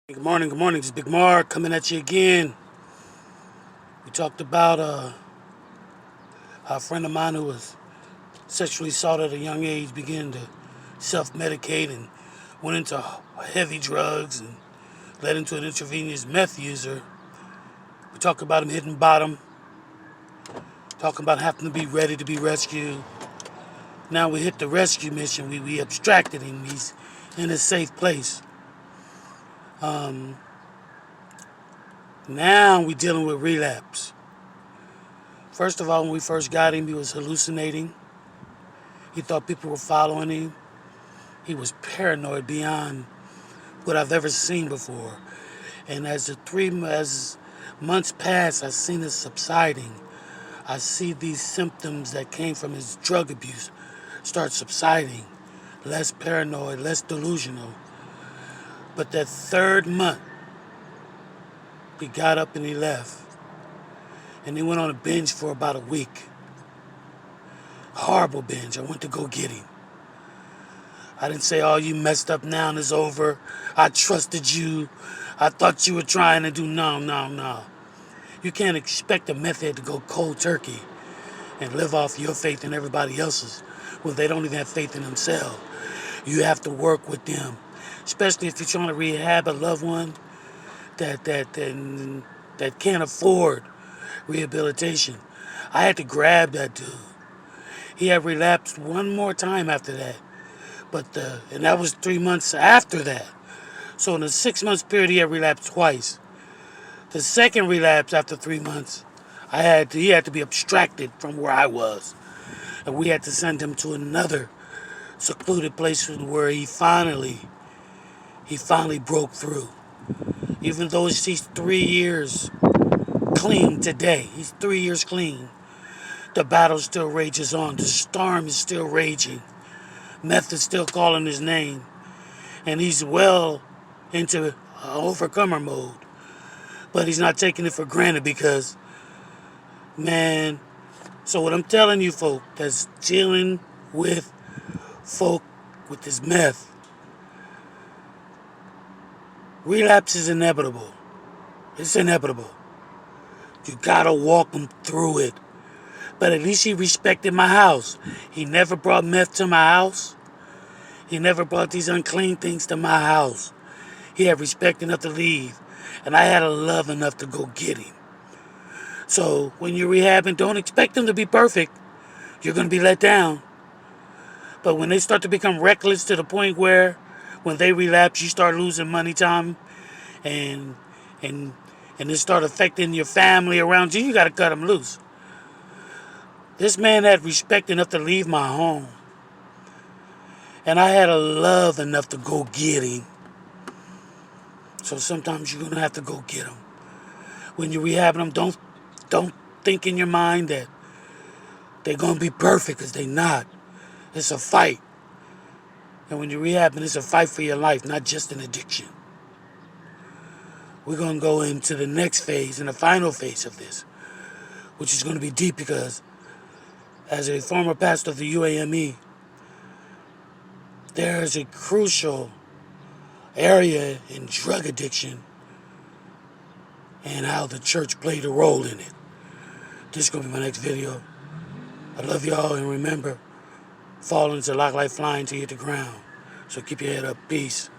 Good morning, good morning. It's Big Mark coming at you again. We talked about a friend of mine who was sexually assaulted at a young age, began to self-medicate and went into heavy drugs and led into an intravenous meth user. We talked about him hitting bottom, talking about having to be ready to be rescued. Now we hit the rescue mission. We abstracted him. He's in a safe place. Now we're dealing with relapse. First of all, when we first got him, he was hallucinating. He thought people were following him. He was paranoid beyond what I've ever seen before. And as months pass, I've seen it subsiding. I see these symptoms that came from his drug abuse start subsiding. Less paranoid, less delusional. But that third month, he got up and he left. And he went on a binge for about a week. Horrible binge. I went to go get him. I didn't say, oh, you messed up now and it's over. I trusted you. I thought you were trying to do no. You can't expect a meth head to go cold turkey and live off your faith and everybody else's when they don't even have faith in themselves. You have to work with them, especially if you're trying to rehab a loved one that can't afford rehabilitation. I had to grab that dude. He had relapsed one more time after that. And that was 3 months after that. So in a 6 months period, he had relapsed twice. The second relapse after 3 months, he had to be abstracted from where I was. And we had to send him to another secluded place where he finally broke through. Even though he's 3 years clean today, he's 3 years clean, the battle still rages on. The storm is still raging. Meth is still calling his name. And he's well into overcomer mode. But he's not taking it for granted because, man, so what I'm telling you folk that's dealing with folk with this meth, relapse is inevitable. It's inevitable. You gotta walk them through it. But at least he respected my house. He never brought meth to my house. He never brought these unclean things to my house. He had respect enough to leave. And I had a love enough to go get him. So when you're rehabbing, don't expect them to be perfect. You're going to be let down. But when they start to become reckless to the point where when they relapse, you start losing money, time, and and it start affecting your family around you, you got to cut them loose. This man had respect enough to leave my home. And I had a love enough to go get him. So sometimes you're going to have to go get him. When you're rehabbing them, don't think in your mind that they're going to be perfect, because they're not. It's a fight. And when you're rehabbing, it's a fight for your life, not just an addiction. We're going to go into the next phase and the final phase of this, which is going to be deep because as a former pastor of the UAME, there is a crucial area in drug addiction and how the church played a role in it. This is going to be my next video. I love y'all, and remember, falling's a lot like flying to hit the ground. So keep your head up. Peace.